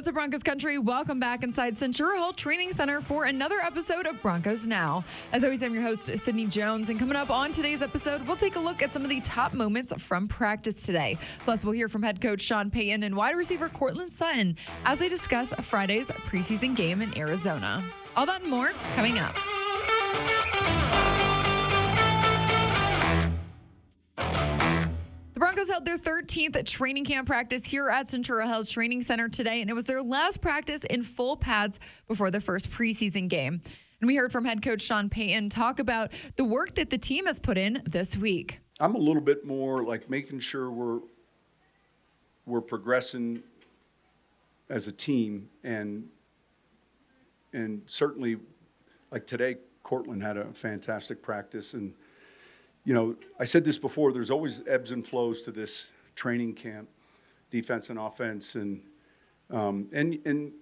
What's up, Broncos country? Welcome back inside Centura Hall Training Center for another episode of Broncos Now. As always, I'm your host, Sydney Jones, and coming up on today's episode, we'll take a look at some of the top moments from practice today. Plus, we'll hear from head coach Sean Payton and wide receiver Courtland Sutton as they discuss Friday's preseason game in Arizona. All that and more coming up. The Broncos held their 13th training camp practice here at Centura Hall Training Center today, and it was their last practice in full pads before the first preseason game. And we heard from head coach Sean Payton talk about the work that the team has put in this week. I'm a little bit more like making sure we're progressing as a team, and certainly like today, Courtland had a fantastic practice. And you know, I said this before, there's always ebbs and flows to this training camp, defense and offense. And you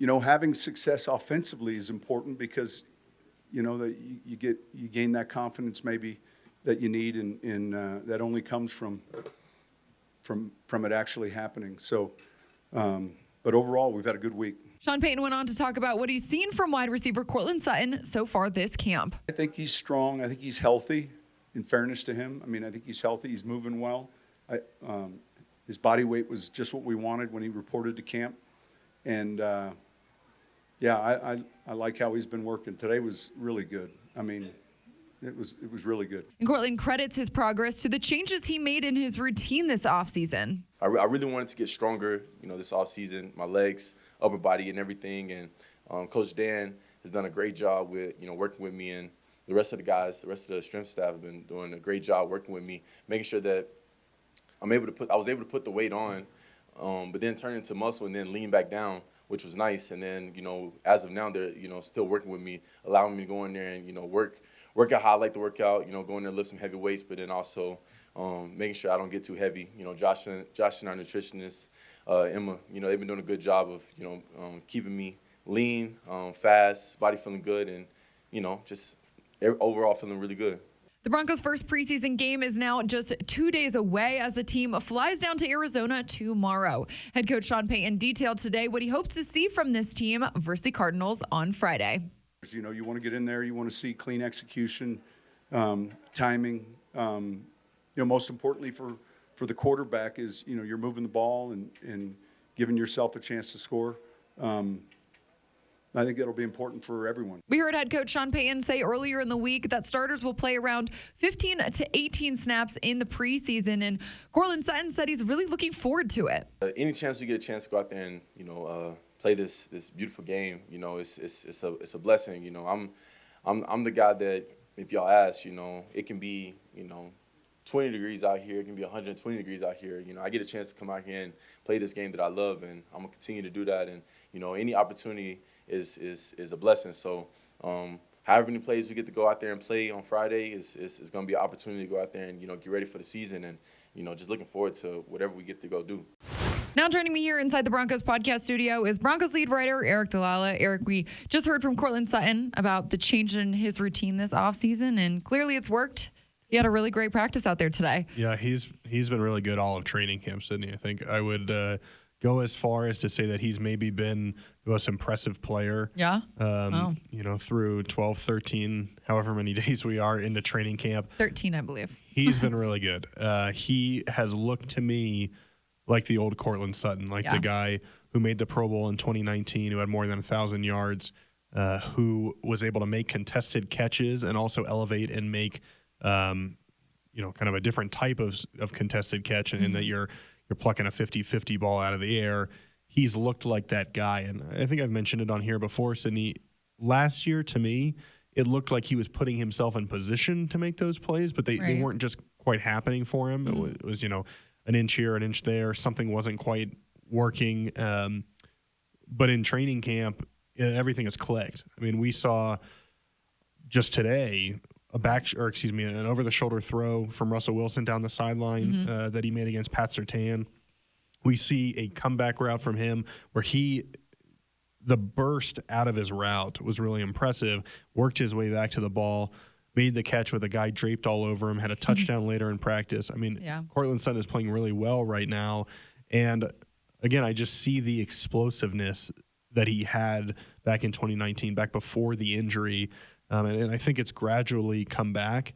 know, having success offensively is important because, you know, that you gain that confidence maybe that you need, and that only comes from it actually happening. So, but overall, we've had a good week. Sean Payton went on to talk about what he's seen from wide receiver Courtland Sutton so far this camp. I think he's strong. I think he's healthy, in fairness to him. I mean, I think he's healthy. He's moving well. His body weight was just what we wanted when he reported to camp. And, I like how he's been working. Today was really good. I mean, it was really good. And Courtland credits his progress to the changes he made in his routine this offseason. I really wanted to get stronger, you know, this offseason, my legs, upper body, and everything. And Coach Dan has done a great job with, you know, working with me, and the rest of the guys, the rest of the strength staff have been doing a great job working with me, making sure that I was able to put the weight on, but then turn into muscle and then lean back down, which was nice. And then, you know, as of now, they're, you know, still working with me, allowing me to go in there and, you know, work out how I like to work out, you know, go in there, lift some heavy weights, but then also making sure I don't get too heavy. You know, Josh and our nutritionist, Emma, you know, they've been doing a good job of, you know, keeping me lean, fast, body feeling good, and, you know, just overall feeling really good. The Broncos' first preseason game is now just 2 days away as the team flies down to Arizona tomorrow. Head coach Sean Payton detailed today what he hopes to see from this team versus the Cardinals on Friday. You know, you want to get in there, you want to see clean execution, timing. You know, most importantly for the quarterback is, you know, you're moving the ball and giving yourself a chance to score. I think that'll be important for everyone. We heard head coach Sean Payton say earlier in the week that starters will play around 15 to 18 snaps in the preseason, and Courtland Sutton said he's really looking forward to it. Any chance we get a chance to go out there and, you know, play this beautiful game, you know, it's a blessing. You know, I'm the guy that, if y'all ask, you know, it can be, you know, 20 degrees out here, it can be 120 degrees out here. You know, I get a chance to come out here and play this game that I love, and I'm gonna continue to do that. And, you know, any opportunity is a blessing. So however many plays we get to go out there and play on Friday is gonna be an opportunity to go out there and, you know, get ready for the season, and, you know, just looking forward to whatever we get to go do. Now joining me here inside the Broncos podcast studio is Broncos lead writer Eric Dalala. Eric, we just heard from Courtland Sutton about the change in his routine this offseason, and clearly it's worked. He had a really great practice out there today. Yeah, he's been really good all of training camp, Sydney. I think I would go as far as to say that he's maybe been the most impressive player. Yeah? You know, through 12, 13, however many days we are into training camp. 13, I believe. He's been really good. He has looked to me like the old Courtland Sutton, like the guy who made the Pro Bowl in 2019, who had more than 1,000 yards, who was able to make contested catches and also elevate and make you know, kind of a different type of contested catch, and in that you're plucking a 50-50 ball out of the air. He's looked like that guy, and I think I've mentioned it on here before, Sydney. Last year, to me, it looked like he was putting himself in position to make those plays, but they weren't just quite happening for him. It was, you know, an inch here, an inch there. Something wasn't quite working. But in training camp, everything has clicked. I mean, we saw just today an over-the-shoulder throw from Russell Wilson down the sideline that he made against Pat Surtain. We see a comeback route from him where the burst out of his route was really impressive, worked his way back to the ball, made the catch with a guy draped all over him, had a touchdown later in practice. I mean, Courtland Sutton is playing really well right now. And again, I just see the explosiveness that he had back in 2019, back before the injury. And I think it's gradually come back.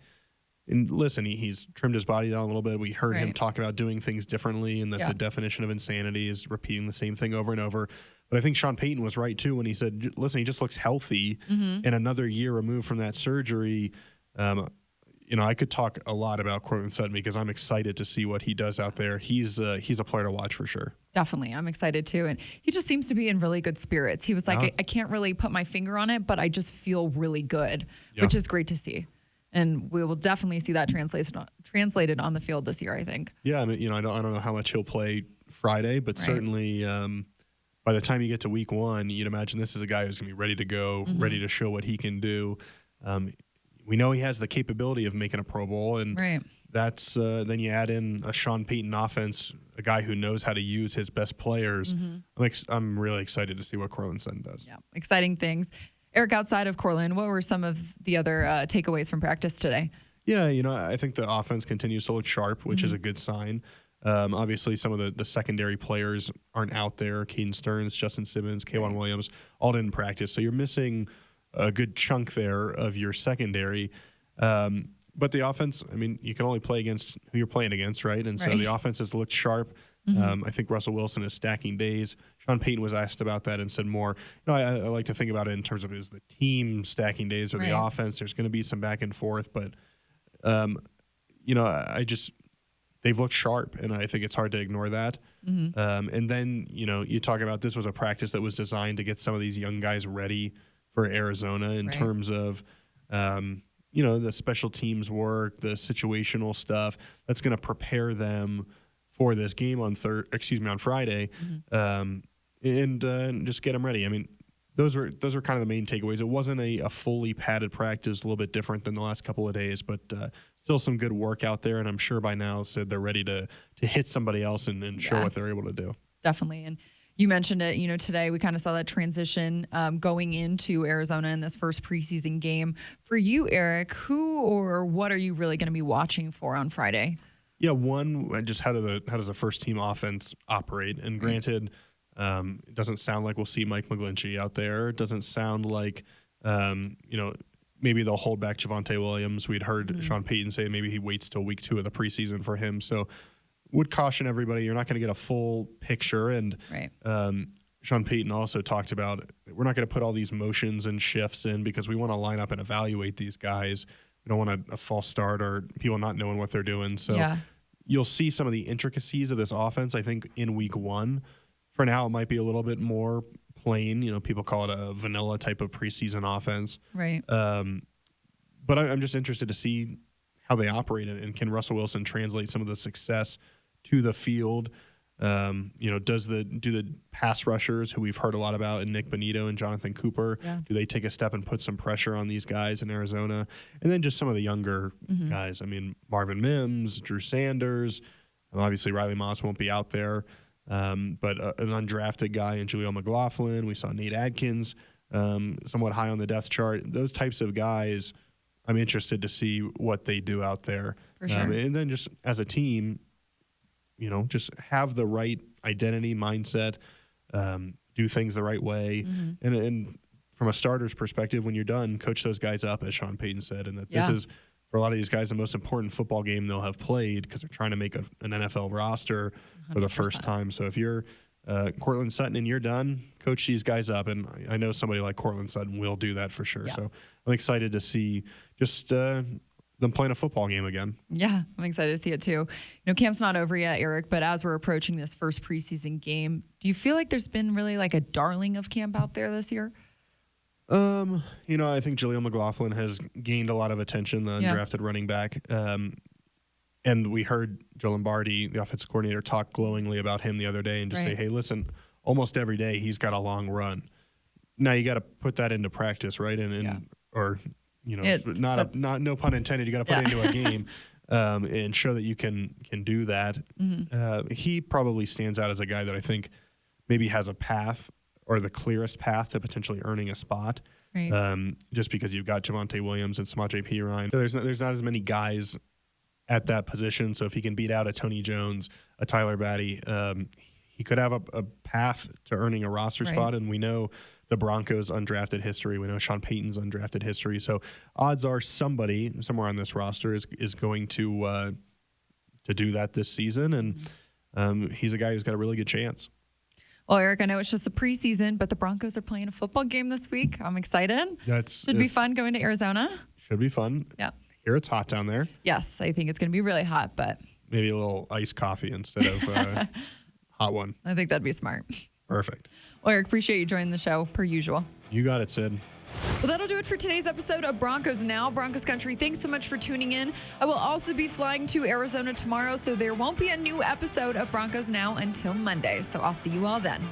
And listen, he's trimmed his body down a little bit. We heard him talk about doing things differently, and that the definition of insanity is repeating the same thing over and over. But I think Sean Payton was right, too, when he said, listen, he just looks healthy. And another year removed from that surgery, I could talk a lot about Courtland Sutton because I'm excited to see what he does out there. He's a player to watch for sure. Definitely. I'm excited too. And he just seems to be in really good spirits. He was like, I can't really put my finger on it, but I just feel really good, which is great to see. And we will definitely see that translated on the field this year, I think. Yeah, I mean, I don't know how much he'll play Friday, but certainly by the time you get to week 1, you'd imagine this is a guy who's going to be ready to go, ready to show what he can do. We know he has the capability of making a Pro Bowl, and that's then you add in a Sean Payton offense, a guy who knows how to use his best players. I'm really excited to see what Courtland Sutton does. Yeah, exciting things. Eric, outside of Courtland, what were some of the other takeaways from practice today? Yeah, I think the offense continues to look sharp, which is a good sign. Obviously, some of the secondary players aren't out there. Caden Stearns, Justin Simmons, K'Wan Williams, all didn't practice. So you're missing a good chunk there of your secondary. But the offense, I mean, you can only play against who you're playing against, right? And so the offense has looked sharp. I think Russell Wilson is stacking days. Sean Payton was asked about that and said more. I like to think about it in terms of is the team stacking days or the offense. There's going to be some back and forth, but they've looked sharp, and I think it's hard to ignore that. And then you talk about this was a practice that was designed to get some of these young guys ready for Arizona in terms of the special teams work, the situational stuff that's going to prepare them for this game on Friday, and just get them ready. I mean, those were kind of the main takeaways. It wasn't a fully padded practice, a little bit different than the last couple of days, but still some good work out there. And I'm sure by now Sid, they're ready to hit somebody else and show what they're able to do. Definitely. And you mentioned it, today we kind of saw that transition going into Arizona in this first preseason game. For you, Eric, who or what are you really going to be watching for on Friday? Yeah, one, just how does a first team offense operate? And granted, it doesn't sound like we'll see Mike McGlinchey out there. It doesn't sound like, maybe they'll hold back Javonte Williams. We'd heard Sean Payton say maybe he waits till week 2 of the preseason for him. So would caution everybody, you're not going to get a full picture. And Sean Payton also talked about we're not going to put all these motions and shifts in because we want to line up and evaluate these guys. We don't want a false start or people not knowing what they're doing. So you'll see some of the intricacies of this offense, I think, in week 1. For now, it might be a little bit more plain. People call it a vanilla type of preseason offense. Right. But I'm just interested to see how they operate and can Russell Wilson translate some of the success to the field? Do the pass rushers who we've heard a lot about in Nick Bonito and Jonathan Cooper, do they take a step and put some pressure on these guys in Arizona? And then just some of the younger guys. I mean, Marvin Mims, Drew Sanders, obviously Riley Moss won't be out there. But an undrafted guy in Jaleel McLaughlin. We saw Nate Adkins somewhat high on the depth chart. Those types of guys, I'm interested to see what they do out there. For sure. And then just as a team, just have the right identity, mindset, do things the right way. And from a starter's perspective, when you're done, coach those guys up, as Sean Payton said, and that this is, for a lot of these guys, the most important football game they'll have played because they're trying to make an NFL roster 100%. For the first time. So if you're Courtland Sutton and you're done, coach these guys up. And I know somebody like Courtland Sutton will do that for sure. So I'm excited to see just them playing a football game again. Yeah, I'm excited to see it too. Camp's not over yet, Eric, but as we're approaching this first preseason game, do you feel like there's been really like a darling of camp out there this year? I think Jaleel McLaughlin has gained a lot of attention, the undrafted running back. And we heard Joe Lombardi, the offensive coordinator, talk glowingly about him the other day and just say, hey, listen, almost every day he's got a long run. Now you got to put that into practice, right? No pun intended, you got to put it into a game and show that you can do that. He probably stands out as a guy that I think maybe has a path or the clearest path to potentially earning a spot. Just because you've got Javonte Williams and Samaje Perine. There's not as many guys at that position. So if he can beat out a Tony Jones, a Tyler Batty, he could have a path to earning a roster spot, and we know the Broncos' undrafted history. We know Sean Payton's undrafted history. So odds are somebody somewhere on this roster is going to do that this season, and he's a guy who's got a really good chance. Well, Eric, I know it's just a preseason, but the Broncos are playing a football game this week. I'm excited. Should be fun going to Arizona. Should be fun. Yeah. Here it's hot down there. Yes, I think it's going to be really hot, but maybe a little iced coffee instead of hot one. I think that'd be smart. Perfect. Well, Eric, appreciate you joining the show per usual. You got it, Sid. Well, that'll do it for today's episode of Broncos Now. Broncos Country, thanks so much for tuning in. I will also be flying to Arizona tomorrow, so there won't be a new episode of Broncos Now until Monday. So I'll see you all then.